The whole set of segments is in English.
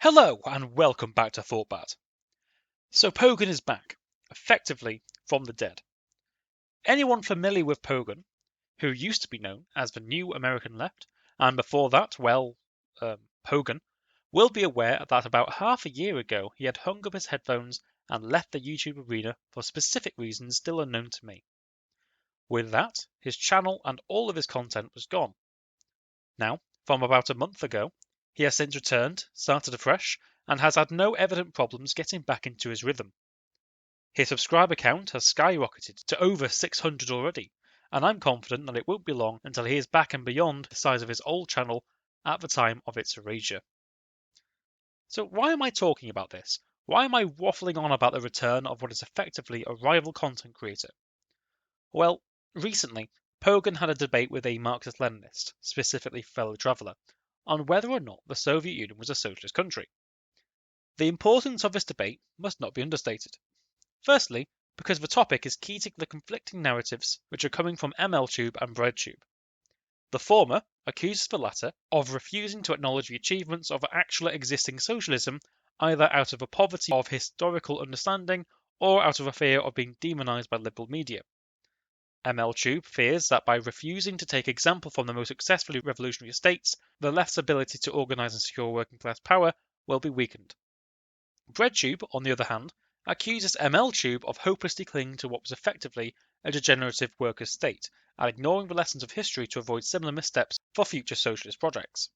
Hello and welcome back to ThoughtBat. So Pogan is back, effectively from the dead. Anyone familiar with Pogan, who used to be known as the New American Left, and before that, Pogan, will be aware that about half a year ago he had hung up his headphones and left the YouTube arena for specific reasons still unknown to me. With that, his channel and all of his content was gone. Now, from about a month ago, he has since returned, started afresh, and has had no evident problems getting back into his rhythm. His subscriber count has skyrocketed to over 600 already, and I'm confident that it won't be long until he is back and beyond the size of his old channel at the time of its erasure. So why am I talking about this? Why am I waffling on about the return of what is effectively a rival content creator? Well, recently, Pogan had a debate with a Marxist-Leninist, specifically Fellow Traveler, on whether or not the Soviet Union was a socialist country. The importance of this debate must not be understated. Firstly, because the topic is key to the conflicting narratives which are coming from MLTube and BreadTube. The former accuses the latter of refusing to acknowledge the achievements of actual existing socialism, either out of a poverty of historical understanding or out of a fear of being demonized by liberal media. MLTube fears that by refusing to take example from the most successfully revolutionary states, the left's ability to organize and secure working class power will be weakened. BreadTube, on the other hand, accuses MLTube of hopelessly clinging to what was effectively a degenerative workers' state and ignoring the lessons of history to avoid similar missteps for future socialist projects.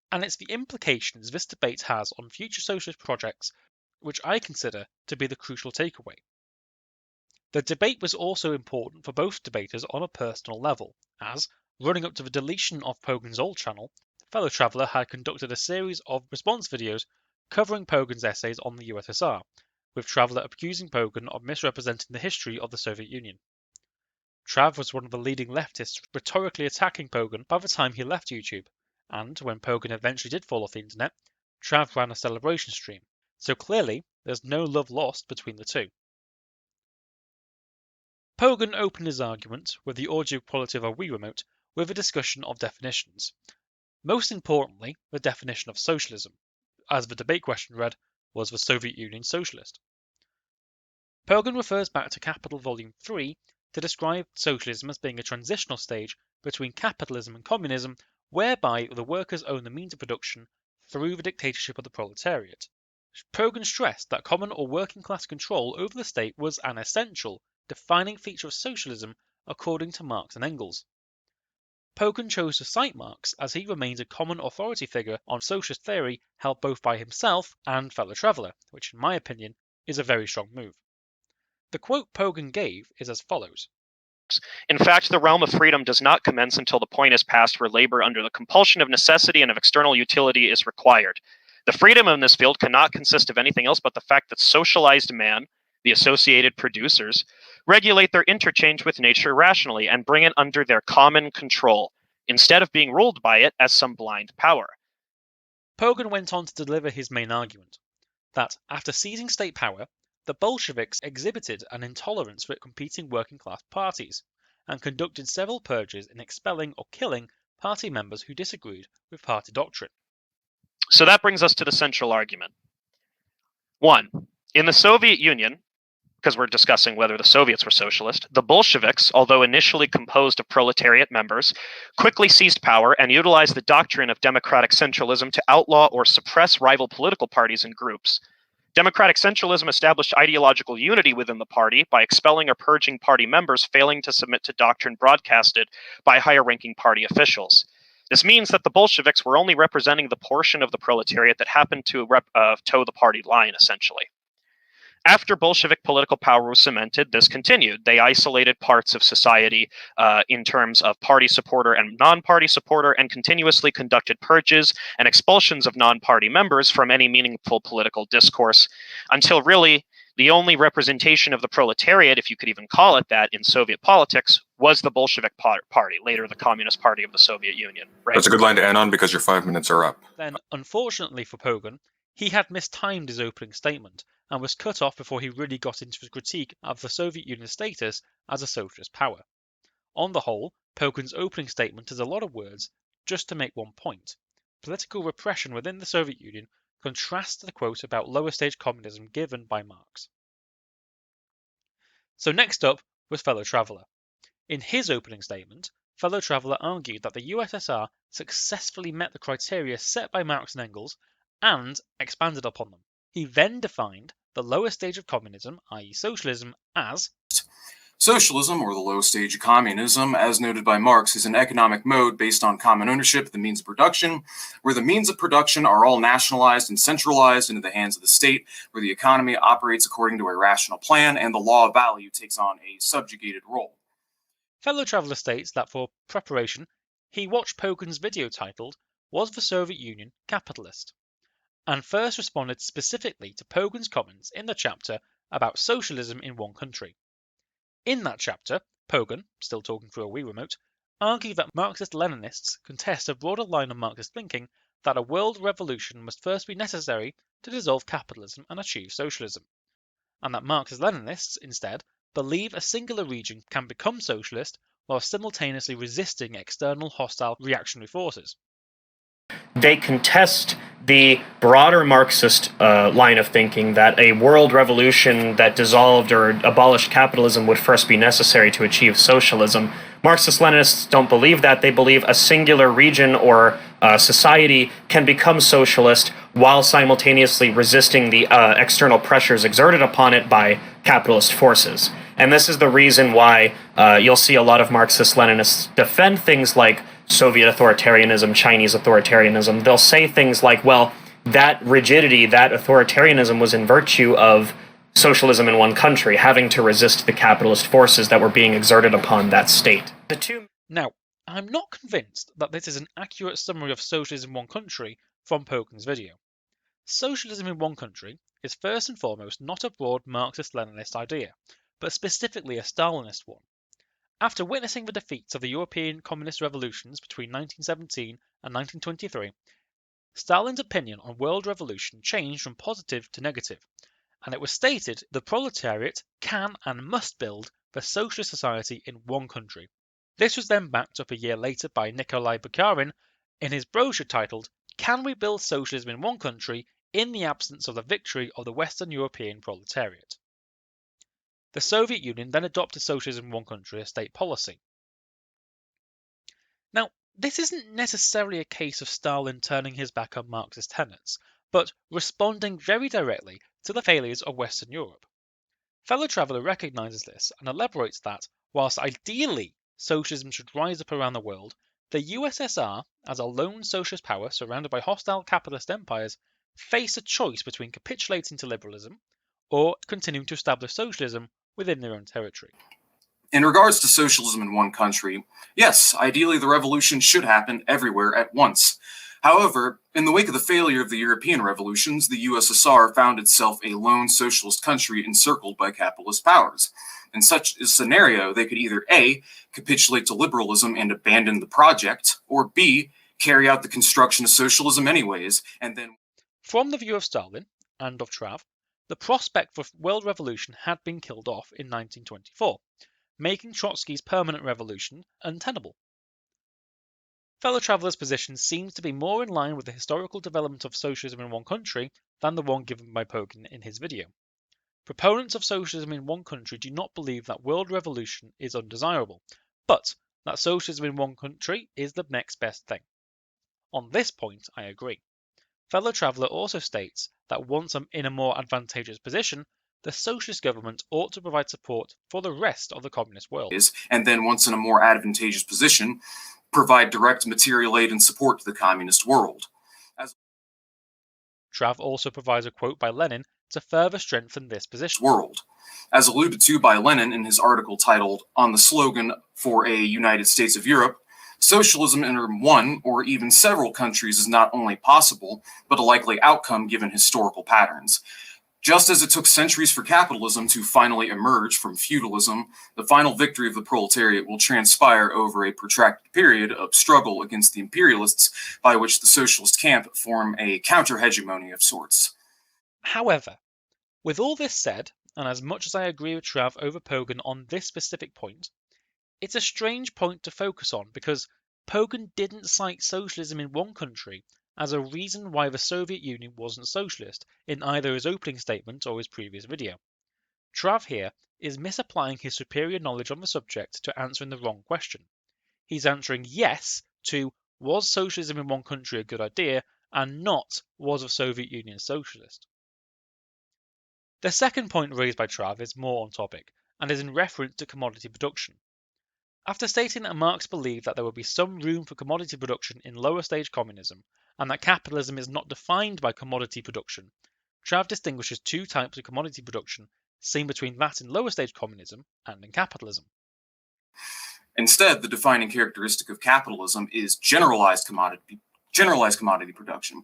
And it's the implications this debate has on future socialist projects which I consider to be the crucial takeaway. The debate was also important for both debaters on a personal level, as, running up to the deletion of Pogan's old channel, Fellow Traveler had conducted a series of response videos covering Pogan's essays on the USSR, with Traveler accusing Pogan of misrepresenting the history of the Soviet Union. Trav was one of the leading leftists rhetorically attacking Pogan by the time he left YouTube, and when Pogan eventually did fall off the internet, Trav ran a celebration stream, so clearly there's no love lost between the two. Pogan opened his argument with the audio quality of a Wii remote with a discussion of definitions. Most importantly, the definition of socialism. As the debate question read, was the Soviet Union socialist? Pogan refers back to Capital Volume 3 to describe socialism as being a transitional stage between capitalism and communism, whereby the workers own the means of production through the dictatorship of the proletariat. Pogan stressed that common or working class control over the state was an essential, defining feature of socialism according to Marx and Engels. Pogan chose to cite Marx as he remains a common authority figure on socialist theory held both by himself and Fellow Traveler, which in my opinion is a very strong move. The quote Pogan gave is as follows. In fact, the realm of freedom does not commence until the point is passed where labor under the compulsion of necessity and of external utility is required. The freedom in this field cannot consist of anything else but the fact that socialized man, the associated producers, regulate their interchange with nature rationally and bring it under their common control, instead of being ruled by it as some blind power. Pogan went on to deliver his main argument, that after seizing state power, the Bolsheviks exhibited an intolerance for competing working class parties, and conducted several purges in expelling or killing party members who disagreed with party doctrine. So that brings us to the central argument. 1. In the Soviet Union, because we're discussing whether the Soviets were socialist, the Bolsheviks, although initially composed of proletariat members, quickly seized power and utilized the doctrine of democratic centralism to outlaw or suppress rival political parties and groups. Democratic centralism established ideological unity within the party by expelling or purging party members failing to submit to doctrine broadcasted by higher-ranking party officials. This means that the Bolsheviks were only representing the portion of the proletariat that happened to toe the party line, essentially. After Bolshevik political power was cemented, this continued. They isolated parts of society in terms of party supporter and non-party supporter and continuously conducted purges and expulsions of non-party members from any meaningful political discourse until really the only representation of the proletariat, if you could even call it that, in Soviet politics was the Bolshevik Party, later the Communist Party of the Soviet Union. Right? That's a good line to end on because your 5 minutes are up. Then, unfortunately for Pogan, he had mistimed his opening statement and was cut off before he really got into his critique of the Soviet Union's status as a socialist power. On the whole, Pogan's opening statement is a lot of words just to make one point. Political repression within the Soviet Union contrasts the quote about lower stage communism given by Marx. So next up was Fellow Traveler. In his opening statement, Fellow Traveler argued that the USSR successfully met the criteria set by Marx and Engels and expanded upon them. He then defined the lower stage of communism, i.e. socialism, as Socialism, or the low stage of communism, as noted by Marx, is an economic mode based on common ownership of the means of production, where the means of production are all nationalized and centralized into the hands of the state, where the economy operates according to a rational plan, and the law of value takes on a subjugated role. Fellow Traveler states that for preparation, he watched Pogan's video titled, "Was the Soviet Union Capitalist?" and first responded specifically to Pogan's comments in the chapter about socialism in one country. In that chapter, Pogan, still talking through a Wii remote, argued that Marxist-Leninists contest a broader line of Marxist thinking that a world revolution must first be necessary to dissolve capitalism and achieve socialism, and that Marxist-Leninists, instead, believe a singular region can become socialist while simultaneously resisting external hostile reactionary forces. They contest the broader Marxist line of thinking that a world revolution that dissolved or abolished capitalism would first be necessary to achieve socialism. Marxist-Leninists don't believe that. They believe a singular region or society can become socialist while simultaneously resisting the external pressures exerted upon it by capitalist forces. And this is the reason why you'll see a lot of Marxist-Leninists defend things like Soviet authoritarianism, Chinese authoritarianism. They'll say things like, well, that rigidity, that authoritarianism was in virtue of socialism in one country, having to resist the capitalist forces that were being exerted upon that state. Now, I'm not convinced that this is an accurate summary of socialism in one country from Pogan's video. Socialism in one country is first and foremost not a broad Marxist-Leninist idea, but specifically a Stalinist one. After witnessing the defeats of the European communist revolutions between 1917 and 1923, Stalin's opinion on world revolution changed from positive to negative, and it was stated the proletariat can and must build the socialist society in one country. This was then backed up a year later by Nikolai Bukharin in his brochure titled, "Can we build socialism in one country in the absence of the victory of the Western European proletariat?" The Soviet Union then adopted socialism in one country as state policy. Now, this isn't necessarily a case of Stalin turning his back on Marxist tenets, but responding very directly to the failures of Western Europe. Fellow Traveler recognizes this and elaborates that, whilst ideally socialism should rise up around the world, the USSR, as a lone socialist power surrounded by hostile capitalist empires, faced a choice between capitulating to liberalism or continuing to establish socialism within their own territory. In regards to socialism in one country, yes, ideally the revolution should happen everywhere at once. However, in the wake of the failure of the European revolutions, the USSR found itself a lone socialist country encircled by capitalist powers. In such a scenario, they could either A, capitulate to liberalism and abandon the project, or B, carry out the construction of socialism anyways, and then... From the view of Stalin and of Trav, the prospect for world revolution had been killed off in 1924, making Trotsky's permanent revolution untenable. Fellow Traveler's position seems to be more in line with the historical development of socialism in one country than the one given by Pogan in his video. Proponents of socialism in one country do not believe that world revolution is undesirable, but that socialism in one country is the next best thing. On this point, I agree. Fellow Traveler also states that once in a more advantageous position, the socialist government ought to provide support for the rest of the communist world. And then once in a more advantageous position, provide direct material aid and support to the communist world. Trav also provides a quote by Lenin to further strengthen this position. As alluded to by Lenin in his article titled "On the Slogan for a United States of Europe," socialism in one or even several countries is not only possible, but a likely outcome given historical patterns. Just as it took centuries for capitalism to finally emerge from feudalism, the final victory of the proletariat will transpire over a protracted period of struggle against the imperialists, by which the socialist camp form a counter-hegemony of sorts. However, with all this said, and as much as I agree with Trav over Pogan on this specific point, it's a strange point to focus on because Pogan didn't cite socialism in one country as a reason why the Soviet Union wasn't socialist in either his opening statement or his previous video. Trav here is misapplying his superior knowledge on the subject to answering the wrong question. He's answering yes to was socialism in one country a good idea, and not was the Soviet Union socialist. The second point raised by Trav is more on topic, and is in reference to commodity production. After stating that Marx believed that there would be some room for commodity production in lower stage communism, and that capitalism is not defined by commodity production, Trav distinguishes two types of commodity production seen between that in lower stage communism and in capitalism. Instead, the defining characteristic of capitalism is generalized commodity production.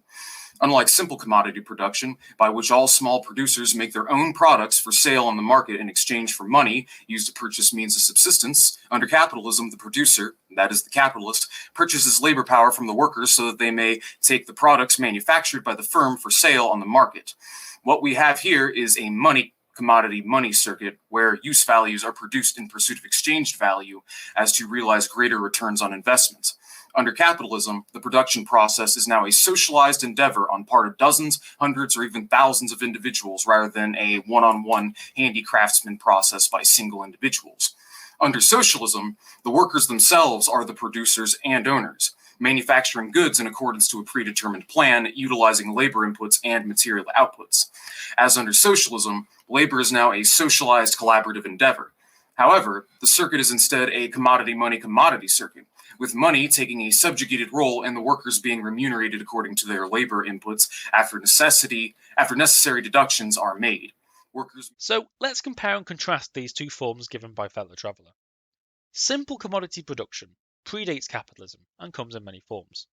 Unlike simple commodity production, by which all small producers make their own products for sale on the market in exchange for money used to purchase means of subsistence, under capitalism, the producer, that is the capitalist, purchases labor power from the workers so that they may take the products manufactured by the firm for sale on the market. What we have here is a commodity money circuit where use values are produced in pursuit of exchanged value as to realize greater returns on investment. Under capitalism, the production process is now a socialized endeavor on part of dozens, hundreds, or even thousands of individuals rather than a one-on-one handicraftsman process by single individuals. Under socialism, the workers themselves are the producers and owners, manufacturing goods in accordance to a predetermined plan, utilizing labor inputs and material outputs. As under socialism, labor is now a socialized collaborative endeavor. However, the circuit is instead a commodity money commodity circuit, with money taking a subjugated role and the workers being remunerated according to their labor inputs after necessary deductions are made. So let's compare and contrast these two forms given by Fellow Traveler. Simple commodity production predates capitalism and comes in many forms.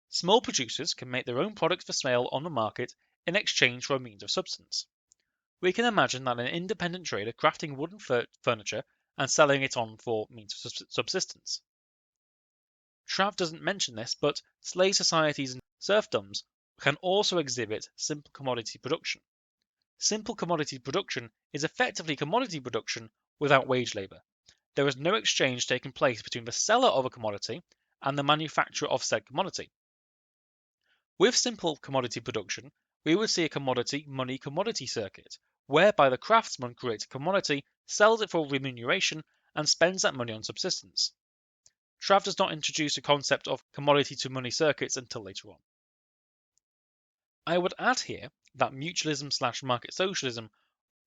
Small producers can make their own products for sale on the market in exchange for a means of subsistence. We can imagine that an independent trader crafting wooden furniture and selling it on for means of subsistence. Trav doesn't mention this, but slave societies and serfdoms can also exhibit simple commodity production. Simple commodity production is effectively commodity production without wage labour. There is no exchange taking place between the seller of a commodity and the manufacturer of said commodity. With simple commodity production, we would see a commodity money commodity circuit, whereby the craftsman creates a commodity, sells it for remuneration, and spends that money on subsistence. Trav does not introduce a concept of commodity to money circuits until later on. I would add here that mutualism/market socialism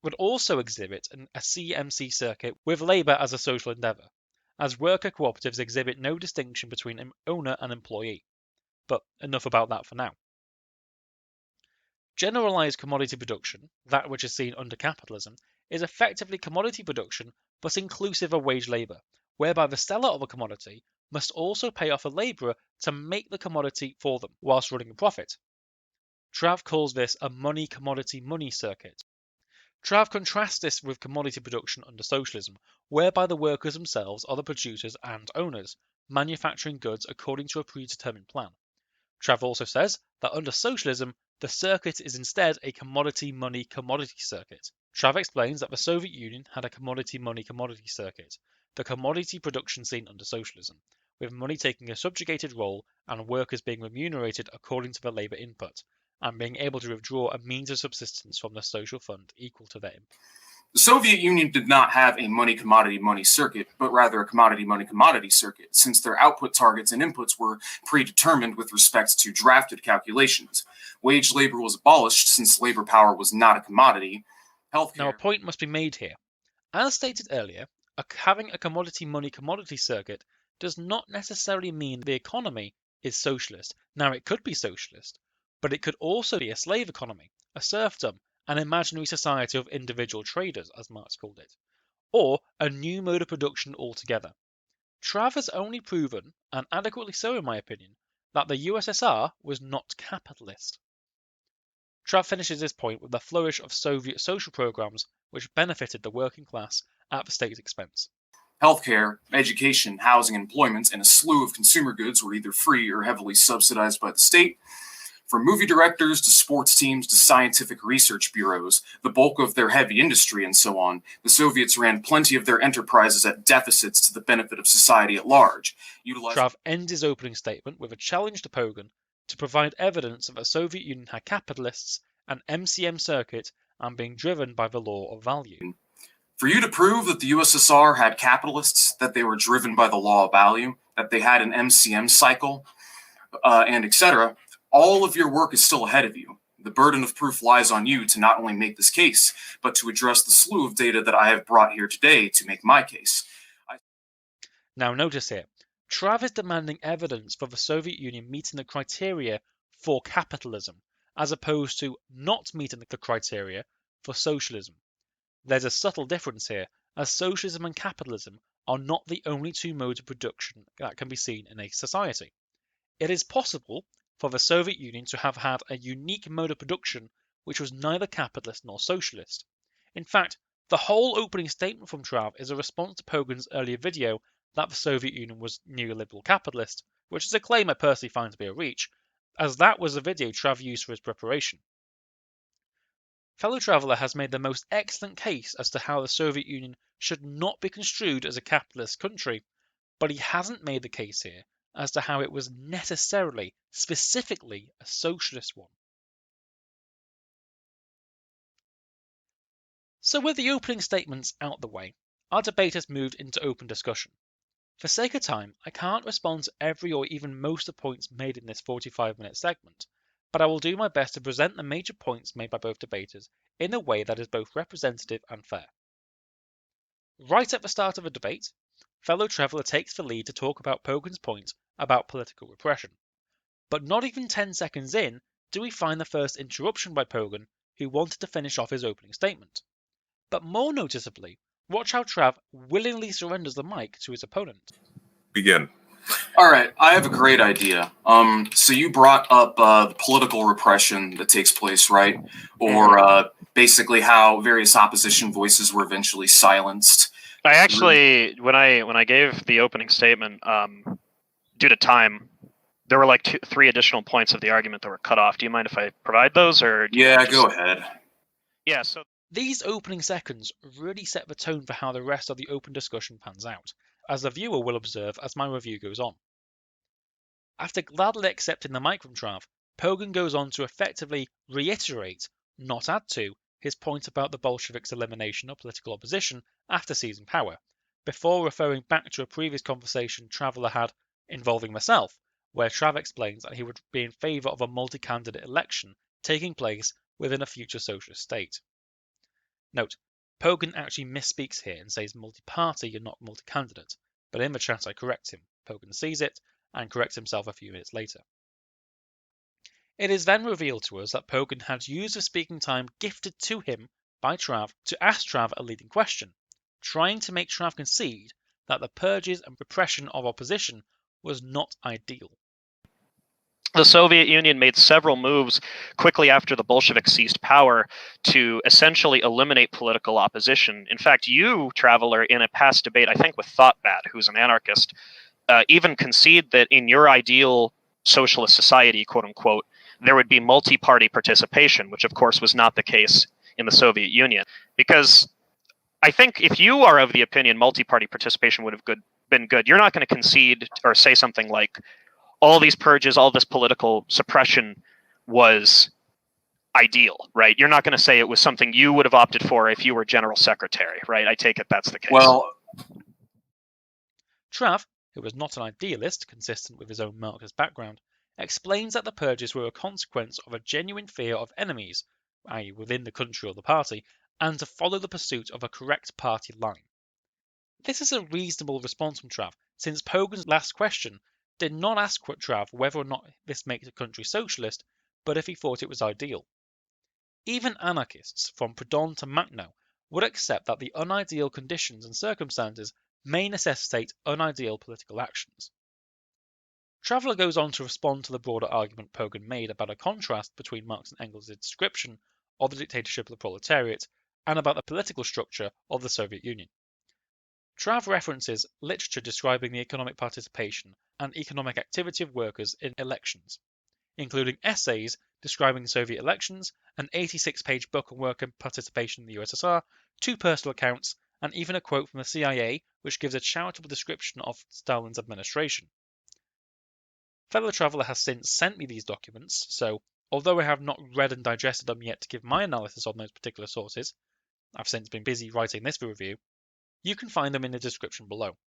would also exhibit a CMC circuit with labour as a social endeavour, as worker cooperatives exhibit no distinction between owner and employee. But enough about that for now. Generalised commodity production, that which is seen under capitalism, is effectively commodity production but inclusive of wage labour, whereby the seller of a commodity must also pay off a labourer to make the commodity for them whilst running a profit. Trav calls this a money commodity money circuit. Trav contrasts this with commodity production under socialism, whereby the workers themselves are the producers and owners, manufacturing goods according to a predetermined plan. Trav also says that under socialism, the circuit is instead a commodity money commodity circuit. Trav explains that the Soviet Union had a commodity money commodity circuit, the commodity production seen under socialism, with money taking a subjugated role and workers being remunerated according to the labour input, and being able to withdraw a means of subsistence from the social fund equal to their input. The Soviet Union did not have a money commodity money circuit, but rather a commodity money commodity circuit, since their output targets and inputs were predetermined with respect to drafted calculations. Wage labor was abolished since labor power was not a commodity. Now, a point must be made here. As stated earlier, having a commodity money commodity circuit does not necessarily mean the economy is socialist. Now, it could be socialist, but it could also be a slave economy, a serfdom, an imaginary society of individual traders, as Marx called it, or a new mode of production altogether. Trav has only proven, and adequately so in my opinion, that the USSR was not capitalist. Trav finishes this point with the flourish of Soviet social programs which benefited the working class at the state's expense. Healthcare, education, housing, and employment, and a slew of consumer goods were either free or heavily subsidized by the state. From movie directors to sports teams to scientific research bureaus, the bulk of their heavy industry and so on, the Soviets ran plenty of their enterprises at deficits to the benefit of society at large. Trav ends his opening statement with a challenge to Pogan to provide evidence that the Soviet Union had capitalists, an MCM circuit, and being driven by the law of value. For you to prove that the USSR had capitalists, that they were driven by the law of value, that they had an MCM cycle, and etc., all of your work is still ahead of you. The burden of proof lies on you to not only make this case, but to address the slew of data that I have brought here today to make my case. Now notice here, Trav is demanding evidence for the Soviet Union meeting the criteria for capitalism, as opposed to not meeting the criteria for socialism. There's a subtle difference here, as socialism and capitalism are not the only two modes of production that can be seen in a society. It is possible for the Soviet Union to have had a unique mode of production which was neither capitalist nor socialist. In fact, the whole opening statement from Trav is a response to Pogan's earlier video that the Soviet Union was neoliberal capitalist, which is a claim I personally find to be a reach, as that was the video Trav used for his preparation. Fellow Traveler has made the most excellent case as to how the Soviet Union should not be construed as a capitalist country, but he hasn't made the case here as to how it was necessarily, specifically, a socialist one. So with the opening statements out the way, our debate has moved into open discussion. For sake of time, I can't respond to every or even most of the points made in this 45-minute segment, but I will do my best to present the major points made by both debaters in a way that is both representative and fair. Right at the start of the debate, Fellow Traveler takes the lead to talk about Pogan's point about political repression. But not even 10 seconds in do we find the first interruption by Pogan, who wanted to finish off his opening statement. But more noticeably, watch how Trav willingly surrenders the mic to his opponent. Begin. All right, I have a great idea. So you brought up the political repression that takes place, right? Or basically how various opposition voices were eventually silenced. I actually, when I gave the opening statement, due to time, there were like 3 additional points of the argument that were cut off. Do you mind if I provide those, or? Yeah, go ahead. Yeah. So these opening seconds really set the tone for how the rest of the open discussion pans out, as the viewer will observe as my review goes on. After gladly accepting the mic from Trav, Pogan goes on to effectively reiterate, not add to, his point about the Bolsheviks' elimination of political opposition after seizing power, before referring back to a previous conversation Traveler had involving myself, where Trav explains that he would be in favour of a multi-candidate election taking place within a future socialist state. Note, Pogan actually misspeaks here and says multi-party and not multi-candidate, but in the chat I correct him. Pogan sees it and corrects himself a few minutes later. It is then revealed to us that Pogan had used the speaking time gifted to him by Trav to ask Trav a leading question, trying to make Trav concede that the purges and repression of opposition was not ideal. the Soviet Union made several moves quickly after the Bolsheviks seized power to essentially eliminate political opposition. In fact, you, Traveler, in a past debate, I think with Thoughtbat, who's an anarchist, even concede that in your ideal socialist society, quote unquote, there would be multi-party participation, which of course was not the case in the Soviet Union. Because I think if you are of the opinion multi-party participation would have been good, you're not going to concede or say something like, all these purges, all this political suppression was ideal, right? You're not going to say it was something you would have opted for if you were general secretary, right? I take it that's the case. Well, Trav, who was not an idealist, consistent with his own Marxist background, explains that the purges were a consequence of a genuine fear of enemies, i.e. within the country or the party, and to follow the pursuit of a correct party line. This is a reasonable response from Trav, since Pogan's last question did not ask Trav whether or not this makes a country socialist, but if he thought it was ideal. Even anarchists, from Proudhon to Makhno, would accept that the unideal conditions and circumstances may necessitate unideal political actions. Traveler goes on to respond to the broader argument Pogan made about a contrast between Marx and Engels' description of the dictatorship of the proletariat and about the political structure of the Soviet Union. Trav references literature describing the economic participation and economic activity of workers in elections, including essays describing Soviet elections, an 86-page book on worker participation in the USSR, 2 personal accounts, and even a quote from the CIA which gives a charitable description of Stalin's administration. Fellow Traveler has since sent me these documents, so although I have not read and digested them yet to give my analysis on those particular sources, I've since been busy writing this review, you can find them in the description below.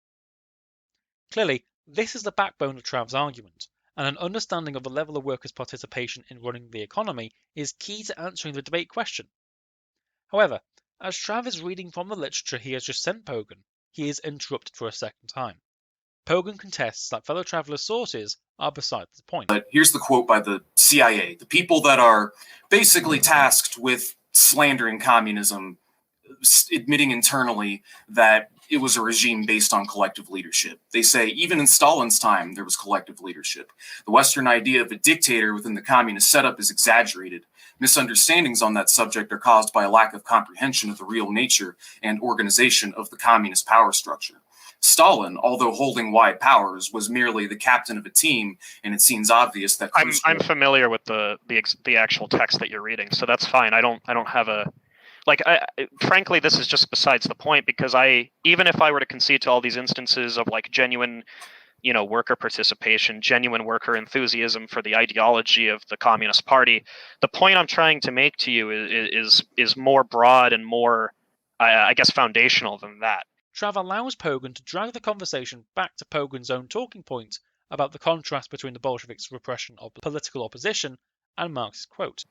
Clearly, this is the backbone of Trav's argument, and an understanding of the level of workers' participation in running the economy is key to answering the debate question. However, as Trav is reading from the literature he has just sent Pogan, he is interrupted for a second time. Pogan contests that Fellow Traveler's sources are beside the point. But here's the quote by the CIA, the people that are basically tasked with slandering communism, admitting internally that it was a regime based on collective leadership. They say even in Stalin's time, there was collective leadership. The Western idea of a dictator within the communist setup is exaggerated. Misunderstandings on that subject are caused by a lack of comprehension of the real nature and organization of the communist power structure. Stalin, although holding wide powers, was merely the captain of a team, and it seems obvious that I'm familiar with the actual text that you're reading, so that's fine. I don't have a frankly, this is just besides the point, because even if I were to concede to all these instances of like genuine, worker participation, genuine worker enthusiasm for the ideology of the Communist Party, the point I'm trying to make to you is more broad and more, I guess, foundational than that. Trav allows Pogan to drag the conversation back to Pogan's own talking point about the contrast between the Bolsheviks' repression of political opposition and Marx's quote.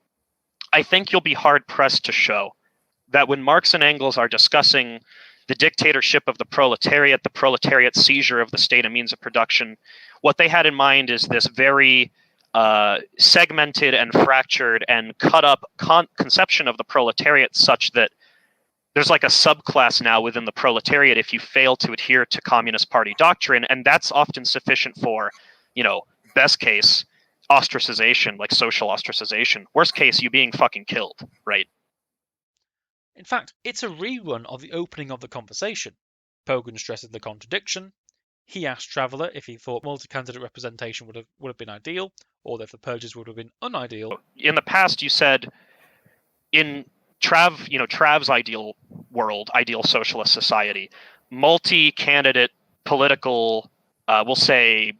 I think you'll be hard-pressed to show that when Marx and Engels are discussing the dictatorship of the proletariat's seizure of the state and means of production, what they had in mind is this very segmented and fractured and cut up conception of the proletariat, such that there's like a subclass now within the proletariat if you fail to adhere to Communist Party doctrine, and that's often sufficient for, best case, ostracization, like social ostracization. Worst case, you being fucking killed, right? In fact, it's a rerun of the opening of the conversation. Pogan stresses the contradiction. He asked Traveller if he thought multi-candidate representation would have been ideal, or if the purges would have been unideal. In the past, you said in Trav's ideal world, ideal socialist society, multi-candidate political, we'll say,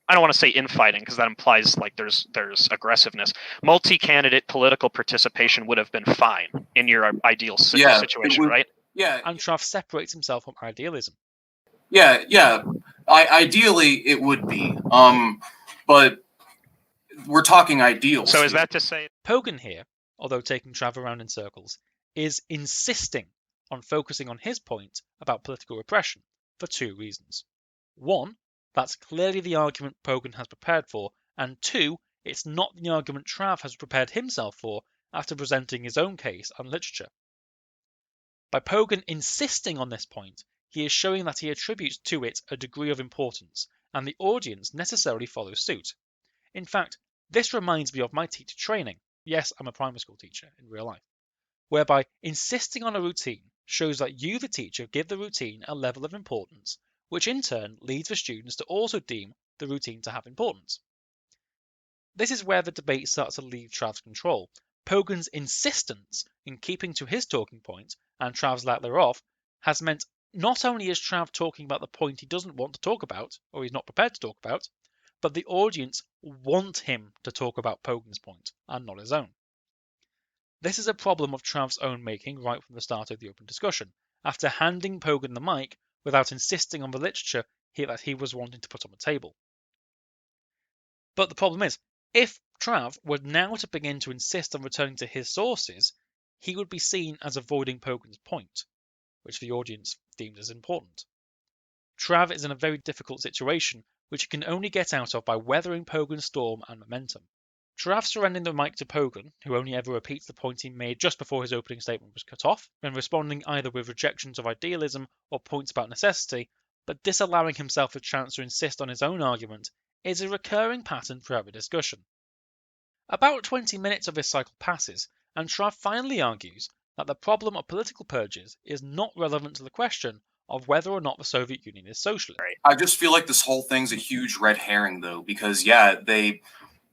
I don't want to say infighting because that implies like there's aggressiveness. Multi-candidate political participation would have been fine in your ideal situation, right? Yeah. And Trav separates himself from idealism. Yeah. Ideally, it would be. But we're talking ideals. So is that to say Pogan here, although taking Trav around in circles, is insisting on focusing on his point about political repression for two reasons. One, that's clearly the argument Pogan has prepared for, and two, it's not the argument Trav has prepared himself for after presenting his own case and literature. By Pogan insisting on this point, he is showing that he attributes to it a degree of importance, and the audience necessarily follows suit. In fact, this reminds me of my teacher training. Yes, I'm a primary school teacher in real life, whereby insisting on a routine shows that you, the teacher, give the routine a level of importance, which in turn leads the students to also deem the routine to have importance. This is where the debate starts to leave Trav's control. Pogan's insistence in keeping to his talking point and Trav's lack thereof has meant not only is Trav talking about the point he doesn't want to talk about, or he's not prepared to talk about, but the audience want him to talk about Pogan's point and not his own. This is a problem of Trav's own making right from the start of the open discussion, after handing Pogan the mic without insisting on the literature that he was wanting to put on the table. But the problem is, if Trav were now to begin to insist on returning to his sources, he would be seen as avoiding Pogan's point, which the audience deemed as important. Trav is in a very difficult situation, which he can only get out of by weathering Pogan's storm and momentum. Trav surrendering the mic to Pogan, who only ever repeats the point he made just before his opening statement was cut off, and responding either with rejections of idealism or points about necessity, but disallowing himself the chance to insist on his own argument, is a recurring pattern throughout the discussion. About 20 minutes of this cycle passes, and Trav finally argues that the problem of political purges is not relevant to the question of whether or not the Soviet Union is socialist. I just feel like this whole thing's a huge red herring, though, because,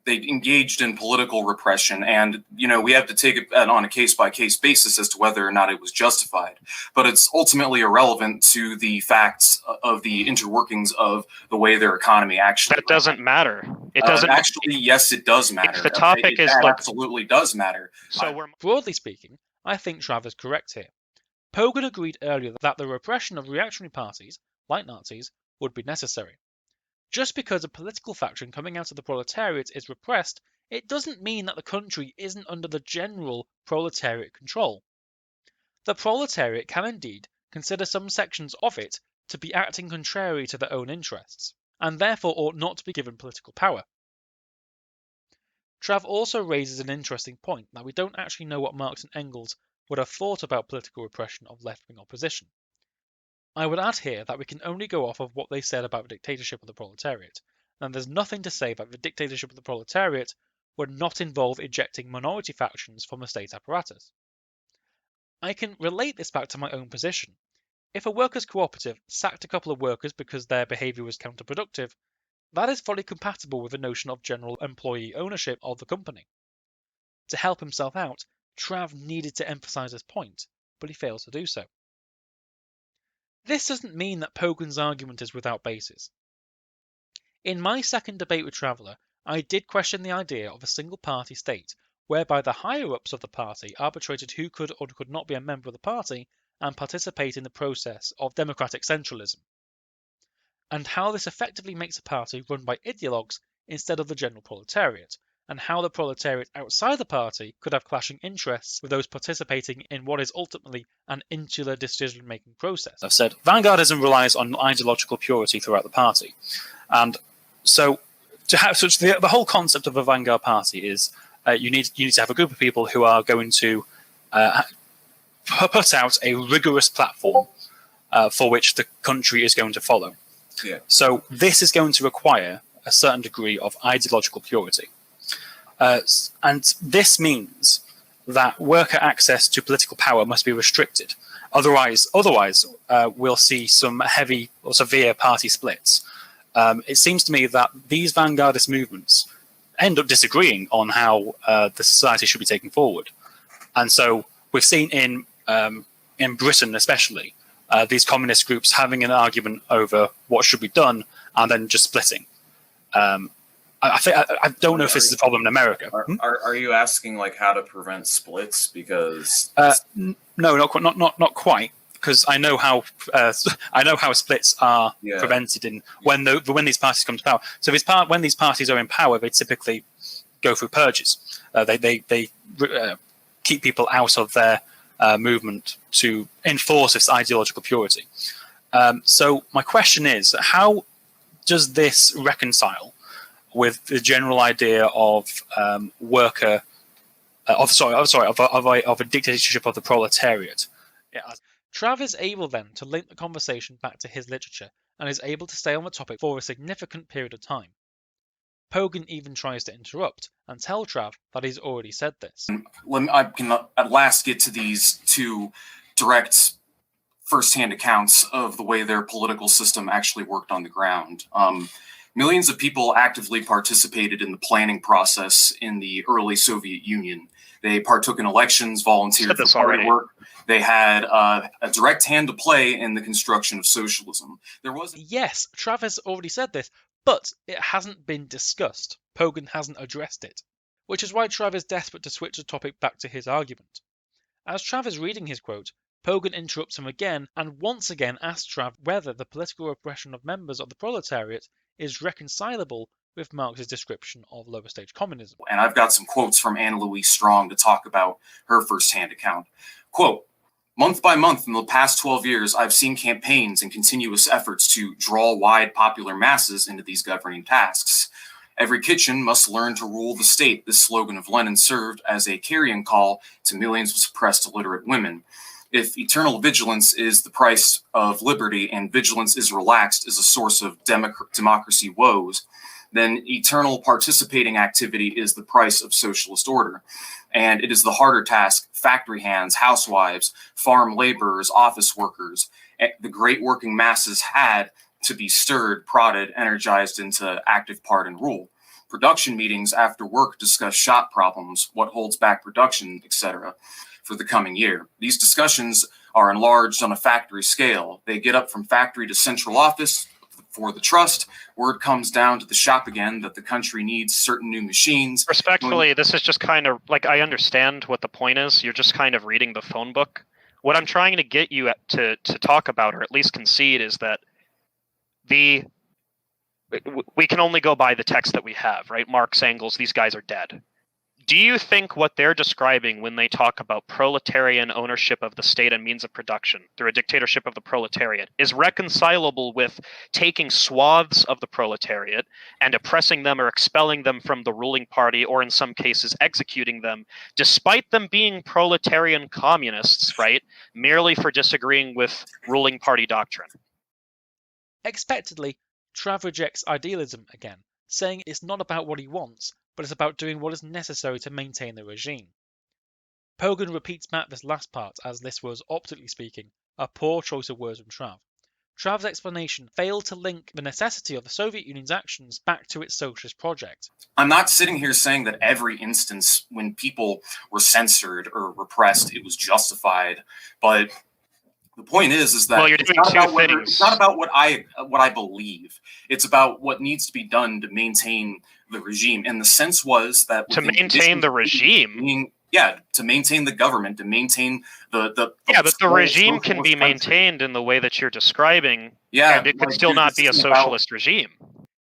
they engaged in political repression, and we have to take it on a case-by-case basis as to whether or not it was justified. But it's ultimately irrelevant to the facts of the interworkings of the way their economy actually. That doesn't matter. It doesn't actually. Yes, it does matter. If the topic is that like, absolutely does matter. Broadly speaking, I think Trav is correct here. Pogan agreed earlier that the repression of reactionary parties, like Nazis, would be necessary. Just because a political faction coming out of the proletariat is repressed, it doesn't mean that the country isn't under the general proletariat control. The proletariat can indeed consider some sections of it to be acting contrary to their own interests, and therefore ought not to be given political power. Trav also raises an interesting point that we don't actually know what Marx and Engels would have thought about political repression of left-wing opposition. I would add here that we can only go off of what they said about the dictatorship of the proletariat, and there's nothing to say that the dictatorship of the proletariat would not involve ejecting minority factions from the state apparatus. I can relate this back to my own position. If a workers' cooperative sacked a couple of workers because their behaviour was counterproductive, that is fully compatible with the notion of general employee ownership of the company. To help himself out, Trav needed to emphasise this point, but he fails to do so. This doesn't mean that Pogan's argument is without basis. In my second debate with Traveller, I did question the idea of a single-party state, whereby the higher-ups of the party arbitrated who could or could not be a member of the party and participate in the process of democratic centralism, and how this effectively makes a party run by ideologues instead of the general proletariat, and how the proletariat outside the party could have clashing interests with those participating in what is ultimately an insular decision-making process. I've said Vanguardism relies on ideological purity throughout the party. And so the whole concept of a vanguard party is you need to have a group of people who are going to put out a rigorous platform for which the country is going to follow. Yeah. So this is going to require a certain degree of ideological purity. And this means that worker access to political power must be restricted. Otherwise, we'll see some heavy or severe party splits. It seems to me that these vanguardist movements end up disagreeing on how the society should be taken forward. And so we've seen in Britain especially, these communist groups having an argument over what should be done and then just splitting. I don't know if this is a problem in America. Are you asking like how to prevent splits? Because no, not quite. Because I know how splits are prevented when these parties come to power. So when these parties are in power, they typically go through purges. They keep people out of their movement to enforce its ideological purity. So my question is, how does this reconcile with the general idea of a dictatorship of the proletariat? Yeah. Trav is able then to link the conversation back to his literature and is able to stay on the topic for a significant period of time. Pogan even tries to interrupt and tell Trav that he's already said this. I can at last get to these two direct first-hand accounts of the way their political system actually worked on the ground. Millions of people actively participated in the planning process in the early Soviet Union. They partook in elections, volunteered for party work. They had a direct hand to play in the construction of socialism. Yes, Trav has already said this, but it hasn't been discussed. Pogan hasn't addressed it, which is why Trav is desperate to switch the topic back to his argument. As Trav is reading his quote, Pogan interrupts him again and once again asks Trav whether the political repression of members of the proletariat is reconcilable with Marx's description of lower stage communism. And I've got some quotes from Anna Louise Strong to talk about her first-hand account. Quote, "Month by month in the past 12 years, I've seen campaigns and continuous efforts to draw wide popular masses into these governing tasks. Every kitchen must learn to rule the state." This slogan of Lenin served as a carrying call to millions of suppressed illiterate women. If eternal vigilance is the price of liberty and vigilance is relaxed as a source of democracy woes, then eternal participating activity is the price of socialist order. And it is the harder task factory hands, housewives, farm laborers, office workers, the great working masses had to be stirred, prodded, energized into active part and rule. production meetings after work discuss shop problems, what holds back production, etc. for the coming year. These discussions are enlarged on a factory scale. They get up from factory to central office for the trust. Word comes down to the shop again that the country needs certain new machines. Respectfully, this is just kind of like, I understand what the point is. You're just kind of reading the phone book. What I'm trying to get you to talk about, or at least concede, is that we can only go by the text that we have, right? Marx, Engels, these guys are dead. Do you think what they're describing when they talk about proletarian ownership of the state and means of production through a dictatorship of the proletariat is reconcilable with taking swaths of the proletariat and oppressing them or expelling them from the ruling party, or in some cases executing them, despite them being proletarian communists, right? Merely for disagreeing with ruling party doctrine? Expectedly, Trav rejects idealism again, saying it's not about what he wants, but it's about doing what is necessary to maintain the regime. Pogan repeats back this last part, as this was, optically speaking, a poor choice of words from Trav. Trav's explanation failed to link the necessity of the Soviet Union's actions back to its socialist project. I'm not sitting here saying that every instance when people were censored or repressed, it was justified, but the point is that you're doing two things. It's not about what I believe. It's about what needs to be done to maintain the regime. And the sense was that to maintain the regime, to maintain the government, to maintain the but the regime can be maintained in the way that you're describing. And it could still not be a socialist regime.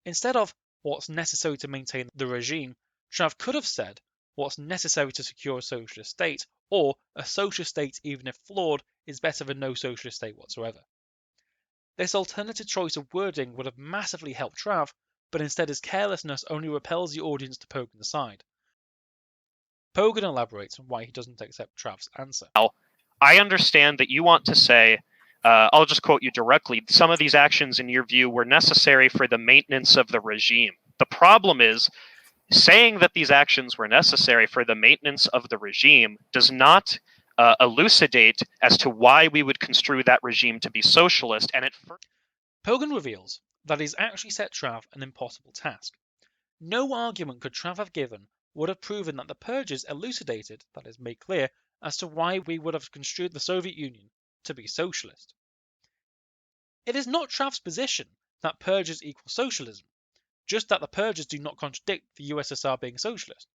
Instead of what's necessary to maintain the regime, Trav could have said what's necessary to secure a socialist state, or a socialist state, even if flawed, is better than no socialist state whatsoever. This alternative choice of wording would have massively helped Trav, but instead his carelessness only repels the audience to Pogan's side. Pogan elaborates on why he doesn't accept Trav's answer. I understand that you want to say, I'll just quote you directly, some of these actions in your view were necessary for the maintenance of the regime. The problem is, saying that these actions were necessary for the maintenance of the regime does not elucidate as to why we would construe that regime to be socialist. And Pogan reveals that he's actually set Trav an impossible task. No argument could Trav have given would have proven that the purges elucidated, that is, made clear, as to why we would have construed the Soviet Union to be socialist. It is not Trav's position that purges equal socialism, just that the purges do not contradict the USSR being socialist.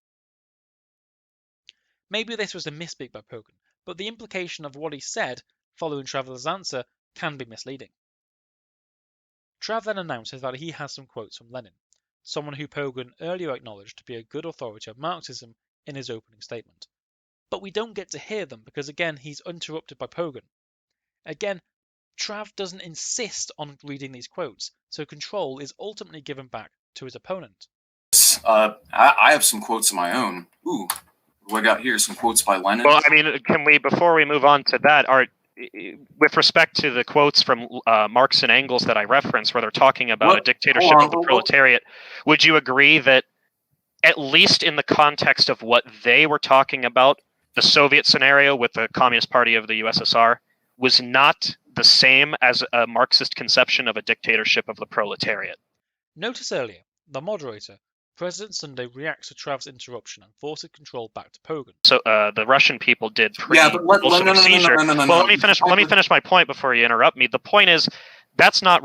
Maybe this was a misspeak by Pogan, but the implication of what he said following Trav's answer can be misleading. Trav then announces that he has some quotes from Lenin, someone who Pogan earlier acknowledged to be a good authority of Marxism in his opening statement. But we don't get to hear them because again he's interrupted by Pogan. Again, Trav doesn't insist on reading these quotes, so control is ultimately given back to his opponent. I have some quotes of my own. Ooh, what do I got here? Some quotes by Lenin. Well, I mean, can we, before we move on to that, with respect to the quotes from Marx and Engels that I referenced, where they're talking about a dictatorship of the proletariat, would you agree that, at least in the context of what they were talking about, the Soviet scenario with the Communist Party of the USSR was not the same as a Marxist conception of a dictatorship of the proletariat? Notice earlier, the moderator, President Sunday, reacts to Trav's interruption and forces control back to Pogan. So the Russian people did no, seizure. Well, let me finish my point before you interrupt me. The point is, that's not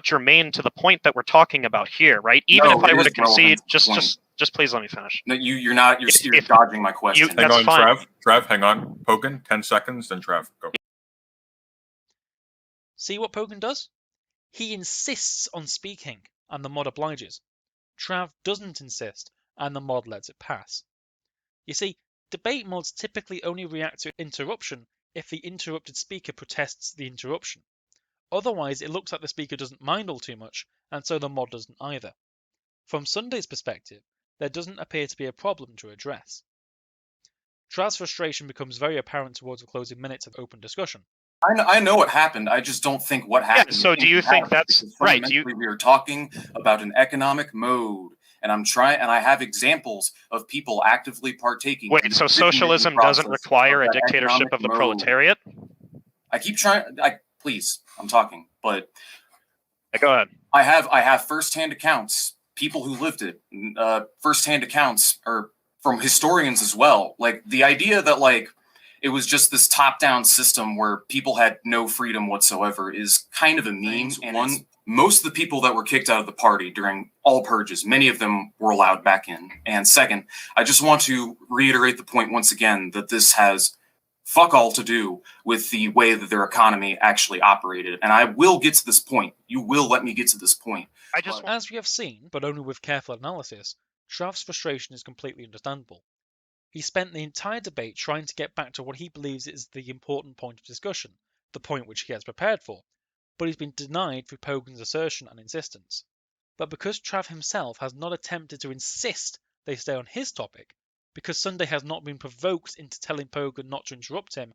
germane to the point that we're talking about here, right? Even if I were to concede, just please let me finish. No, you're not. You're dodging my question. Hang on, fine. Trav, hang on. Pogan, 10 seconds, then Trav, go. See what Pogan does? He insists on speaking, and the mod obliges. Trav doesn't insist, and the mod lets it pass. You see, debate mods typically only react to interruption if the interrupted speaker protests the interruption. Otherwise, it looks like the speaker doesn't mind all too much, and so the mod doesn't either. From Sunday's perspective, there doesn't appear to be a problem to address. Trav's frustration becomes very apparent towards the closing minutes of open discussion. I know what happened. I just don't think what happened. Yeah, so do you think that's right? We were talking about an economic mode, and I have examples of people actively partaking. Wait, so socialism doesn't require a dictatorship of the proletariat? I keep trying. Please, I'm talking, but go ahead. I have firsthand accounts people who lived it, firsthand accounts, or from historians as well. Like, the idea that, like, it was just this top-down system where people had no freedom whatsoever is kind of a meme. And most of the people that were kicked out of the party during all purges, many of them were allowed back in. And second, I just want to reiterate the point once again that this has fuck all to do with the way that their economy actually operated. And I will get to this point. You will let me get to this point. As we have seen, but only with careful analysis, Trav's frustration is completely understandable. He spent the entire debate trying to get back to what he believes is the important point of discussion, the point which he has prepared for, but he's been denied through Pogan's assertion and insistence. But because Trav himself has not attempted to insist they stay on his topic, because Sunday has not been provoked into telling Pogan not to interrupt him,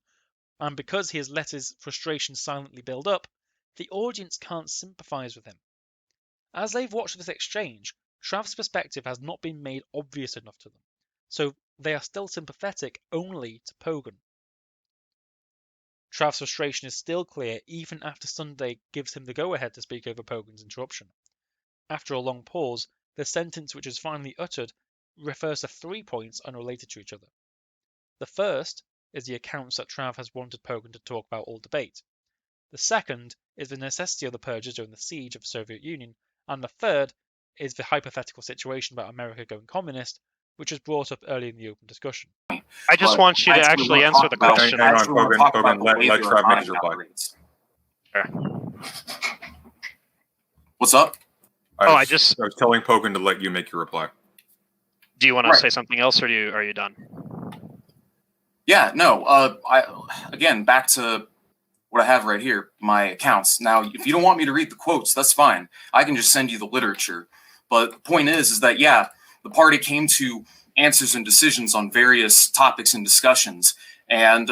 and because he has let his frustration silently build up, the audience can't sympathise with him. As they've watched this exchange, Trav's perspective has not been made obvious enough to them, so they are still sympathetic only to Pogan. Trav's frustration is still clear even after Sunday gives him the go-ahead to speak over Pogan's interruption. After a long pause, the sentence which is finally uttered refers to 3 points unrelated to each other. The first is the accounts that Trav has wanted Pogan to talk about all debate. The second is the necessity of the purges during the siege of the Soviet Union, and the third is the hypothetical situation about America going communist, which was brought up early in the open discussion. I just want you to actually answer the question. Hang on, Pogan, let Trav make his reply. Sure. What's up? I was telling Pogan to let you make your reply. Do you want to say something else, or are you done? Yeah, no. Again, back to what I have right here, my accounts. Now, if you don't want me to read the quotes, that's fine. I can just send you the literature. But the point is that, yeah, the party came to answers and decisions on various topics and discussions. And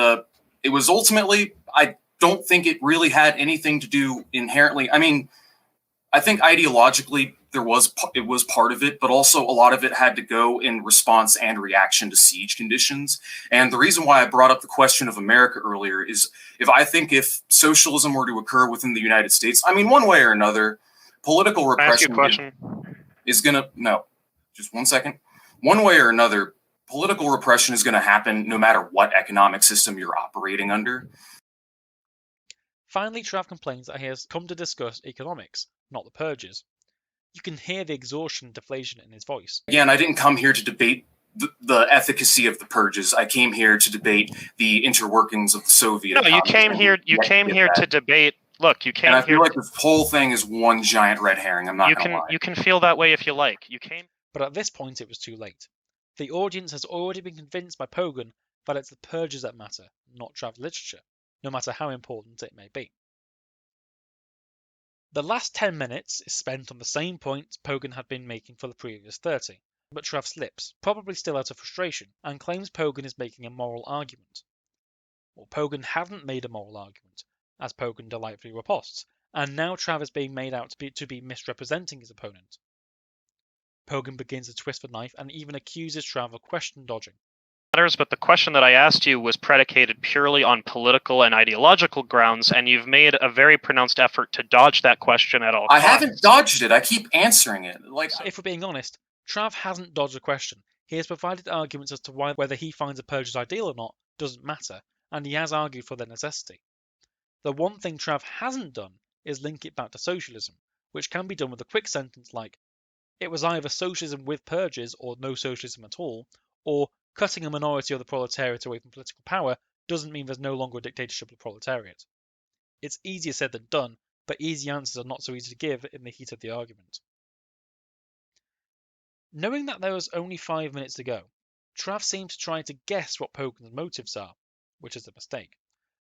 it was ultimately, I don't think it really had anything to do inherently. I mean, I think ideologically it was part of it, but also a lot of it had to go in response and reaction to siege conditions. And the reason why I brought up the question of America earlier is if socialism were to occur within the United States, I mean, one way or another, political repression is going to, no, just 1 second. One way or another, political repression is going to happen no matter what economic system you're operating under. Finally, Trav complains that he has come to discuss economics, not the purges. You can hear the exhaustion and deflation in his voice. Again, I didn't come here to debate the efficacy of the purges. I came here to debate the interworkings of the Soviet. No, you came here to debate. Look, you came here. And I feel like this whole thing is one giant red herring. I'm not going to lie. You can feel that way if you like. You came. But at this point, it was too late. The audience has already been convinced by Pogan that it's the purges that matter, not Trav's literature, no matter how important it may be. The last 10 minutes is spent on the same point Pogan had been making for the previous 30, but Trav slips, probably still out of frustration, and claims Pogan is making a moral argument. Well, Pogan hadn't made a moral argument, as Pogan delightfully riposts, and now Trav is being made out to be misrepresenting his opponent. Pogan begins to twist the knife and even accuses Trav of question dodging. But the question that I asked you was predicated purely on political and ideological grounds, and you've made a very pronounced effort to dodge that question at all costs. I haven't dodged it. I keep answering it. If we're being honest, Trav hasn't dodged a question. He has provided arguments as to why whether he finds the purges ideal or not doesn't matter, and he has argued for their necessity. The one thing Trav hasn't done is link it back to socialism, which can be done with a quick sentence like, it was either socialism with purges or no socialism at all, or cutting a minority of the proletariat away from political power doesn't mean there's no longer a dictatorship of the proletariat. It's easier said than done, but easy answers are not so easy to give in the heat of the argument. Knowing that there was only 5 minutes to go, Trav seems to try to guess what Pogan's motives are, which is a mistake.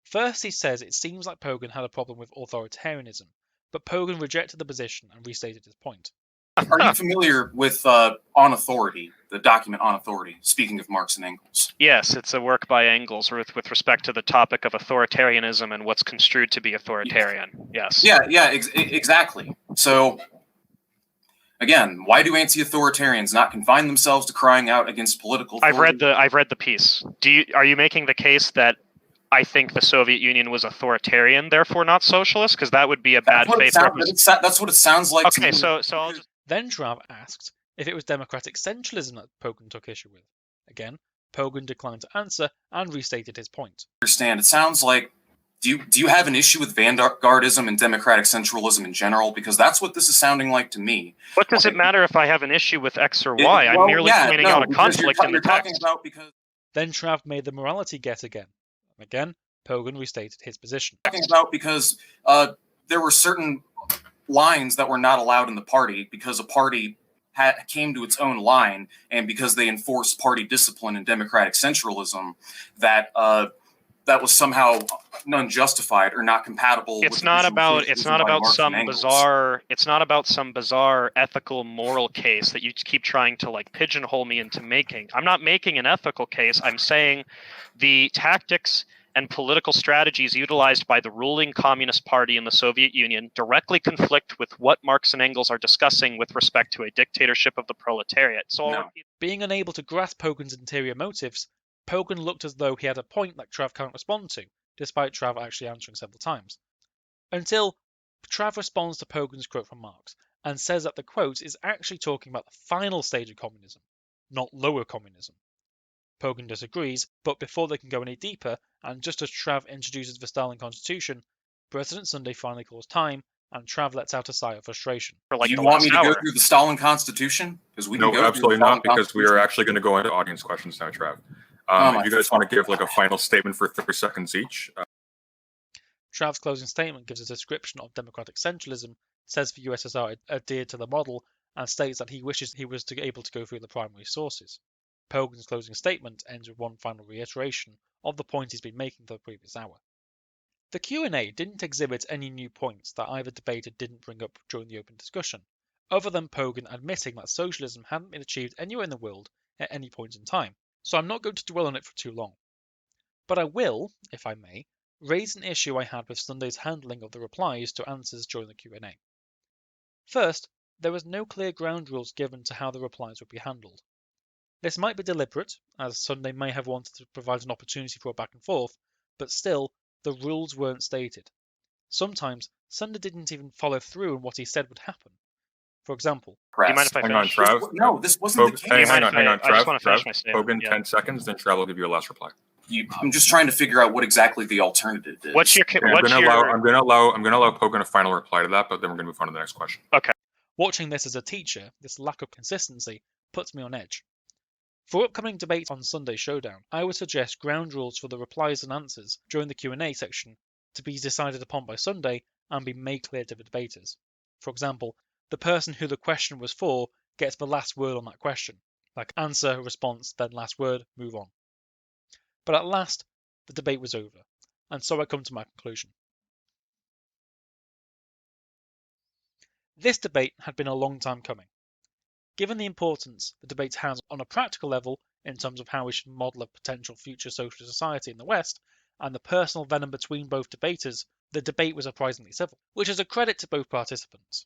First, he says it seems like Pogan had a problem with authoritarianism, but Pogan rejected the position and restated his point. Are you familiar with On Authority, the document On Authority, speaking of Marx and Engels? Yes, it's a work by Engels with respect to the topic of authoritarianism and what's construed to be authoritarian. Yes. Yeah, exactly. So, again, why do anti-authoritarians not confine themselves to crying out against political authority? I've read the piece. Are you making the case that I think the Soviet Union was authoritarian, therefore not socialist? Because that would be a bad faith representation. That's what it sounds like. Okay, so I'll just. Then Trav asked if it was democratic centralism that Pogan took issue with. Again, Pogan declined to answer and restated his point. Understand? It sounds like do you have an issue with Vanguardism and democratic centralism in general? Because that's what this is sounding like to me. What does it matter if I have an issue with X or Y? I'm merely pointing out a conflict in the text. Then Trav made the morality get again. And again, Pogan restated his position. Talking about because there were certain lines that were not allowed in the party because a party came to its own line, and because they enforced party discipline and democratic centralism, that was somehow unjustified or not compatible. It's not about some bizarre ethical moral case that you keep trying to like pigeonhole me into making. I'm not making an ethical case. I'm saying the tactics and political strategies utilized by the ruling Communist Party in the Soviet Union directly conflict with what Marx and Engels are discussing with respect to a dictatorship of the proletariat. So, being unable to grasp Pogan's interior motives, Pogan looked as though he had a point that Trav can't respond to, despite Trav actually answering several times. Until Trav responds to Pogan's quote from Marx and says that the quote is actually talking about the final stage of communism, not lower communism. Pogan disagrees, but before they can go any deeper, and just as Trav introduces the Stalin Constitution, President Sunday finally calls time, and Trav lets out a sigh of frustration. Do you want me to go through the Stalin Constitution? No, absolutely not, because we are actually going to go into audience questions now, Trav. If you guys want to give like a final statement for 30 seconds each. Trav's closing statement gives a description of democratic centralism, says the USSR adhered to the model, and states that he wishes he was able to go through the primary sources. Pogan's closing statement ends with one final reiteration of the point he's been making for the previous hour. The Q&A didn't exhibit any new points that either debater didn't bring up during the open discussion, other than Pogan admitting that socialism hadn't been achieved anywhere in the world at any point in time, so I'm not going to dwell on it for too long. But I will, if I may, raise an issue I had with Sunday's handling of the replies to answers during the Q&A. First, there was no clear ground rules given to how the replies would be handled. This might be deliberate, as Sunday may have wanted to provide an opportunity for a back and forth, but still, the rules weren't stated. Sometimes, Sunday didn't even follow through on what he said would happen. For example, do you mind if I finish? Hang on, Trav. No, this wasn't the case. Hang on, I just want to finish Trav. my statement. Pogan, 10 seconds, then Trav will give you a last reply. I'm just trying to figure out what exactly the alternative is. I'm going to allow Pogan a final reply to that, but then we're going to move on to the next question. Okay. Watching this as a teacher, this lack of consistency puts me on edge. For upcoming debates on Sunday Showdown, I would suggest ground rules for the replies and answers during the Q&A section to be decided upon by Sunday and be made clear to the debaters. For example, the person who the question was for gets the last word on that question, like answer, response, then last word, move on. But at last, the debate was over, and so I come to my conclusion. This debate had been a long time coming. Given the importance the debate has on a practical level in terms of how we should model a potential future social society in the West, and the personal venom between both debaters, the debate was surprisingly civil, which is a credit to both participants.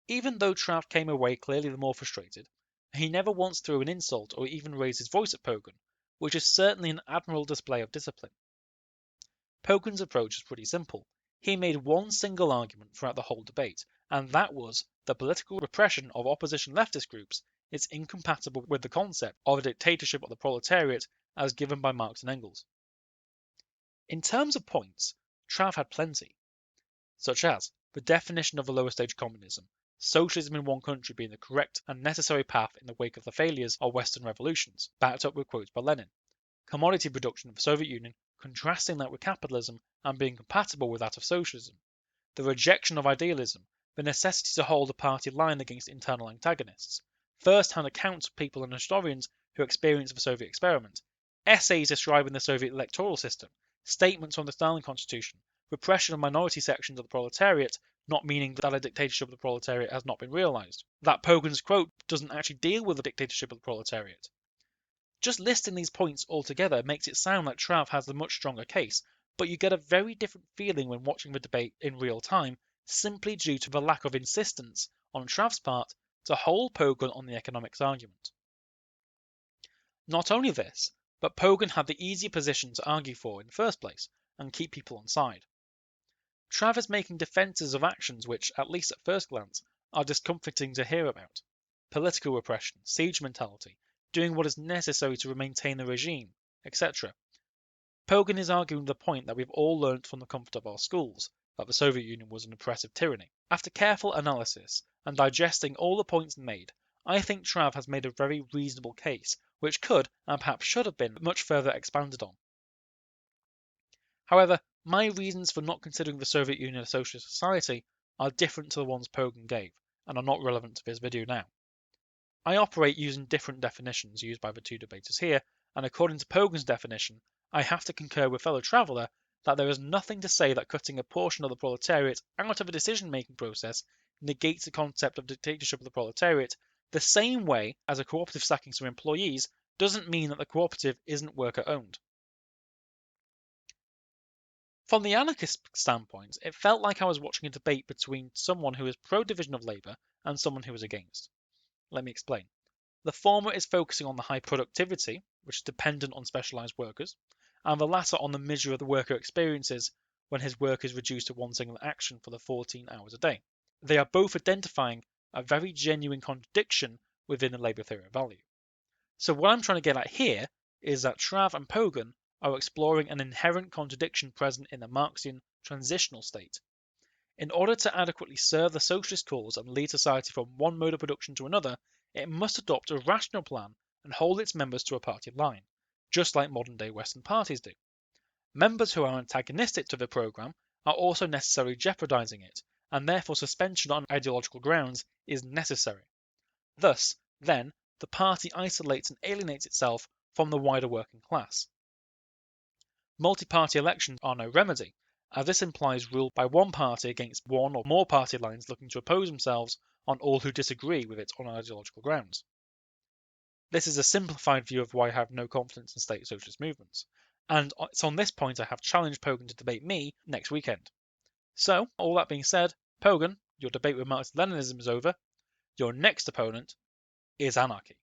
Even though Trav came away clearly the more frustrated, he never once threw an insult or even raised his voice at Pogan, which is certainly an admirable display of discipline. Pogan's approach was pretty simple. He made one single argument throughout the whole debate, and that was the political repression of opposition leftist groups is incompatible with the concept of a dictatorship of the proletariat as given by Marx and Engels. In terms of points, Trav had plenty, such as the definition of a lower stage communism, socialism in one country being the correct and necessary path in the wake of the failures of Western revolutions, backed up with quotes by Lenin, commodity production of the Soviet Union, contrasting that with capitalism and being compatible with that of socialism, the rejection of idealism, the necessity to hold a party line against internal antagonists, first-hand accounts of people and historians who experienced the Soviet experiment, essays describing the Soviet electoral system, statements on the Stalin Constitution, repression of minority sections of the proletariat, not meaning that a dictatorship of the proletariat has not been realized, that Pogan's quote doesn't actually deal with the dictatorship of the proletariat. Just listing these points all together makes it sound like Trav has a much stronger case, but you get a very different feeling when watching the debate in real time, simply due to the lack of insistence on Trav's part to hold Pogan on the economics argument. Not only this, but Pogan had the easier position to argue for in the first place and keep people on side. Trav is making defences of actions which, at least at first glance, are discomforting to hear about. Political repression, siege mentality, doing what is necessary to maintain the regime, etc. Pogan is arguing the point that we've all learnt from the comfort of our schools, that the Soviet Union was an oppressive tyranny. After careful analysis and digesting all the points made, I think Trav has made a very reasonable case, which could, and perhaps should have been, much further expanded on. However, my reasons for not considering the Soviet Union a socialist society are different to the ones Pogan gave, and are not relevant to this video now. I operate using different definitions used by the two debaters here, and according to Pogan's definition, I have to concur with fellow traveller that there is nothing to say that cutting a portion of the proletariat out of a decision-making process negates the concept of dictatorship of the proletariat, the same way as a cooperative sacking some employees doesn't mean that the cooperative isn't worker-owned. From the anarchist standpoint, it felt like I was watching a debate between someone who is pro-division of labour and someone who is against. Let me explain. The former is focusing on the high productivity, which is dependent on specialised workers, and the latter on the misery of the worker experiences when his work is reduced to one single action for the 14 hours a day. They are both identifying a very genuine contradiction within the labour theory of value. So what I'm trying to get at here is that Trav and Pogan are exploring an inherent contradiction present in the Marxian transitional state. In order to adequately serve the socialist cause and lead society from one mode of production to another, it must adopt a rational plan and hold its members to a party line, just like modern-day Western parties do. Members who are antagonistic to the programme are also necessarily jeopardising it, and therefore suspension on ideological grounds is necessary. Thus, then, the party isolates and alienates itself from the wider working class. Multi-party elections are no remedy, as this implies rule by one party against one or more party lines looking to oppose themselves on all who disagree with it on ideological grounds. This is a simplified view of why I have no confidence in state socialist movements, and it's on this point I have challenged Pogan to debate me next weekend. So, all that being said, Pogan, your debate with Marxist-Leninism is over. Your next opponent is anarchy.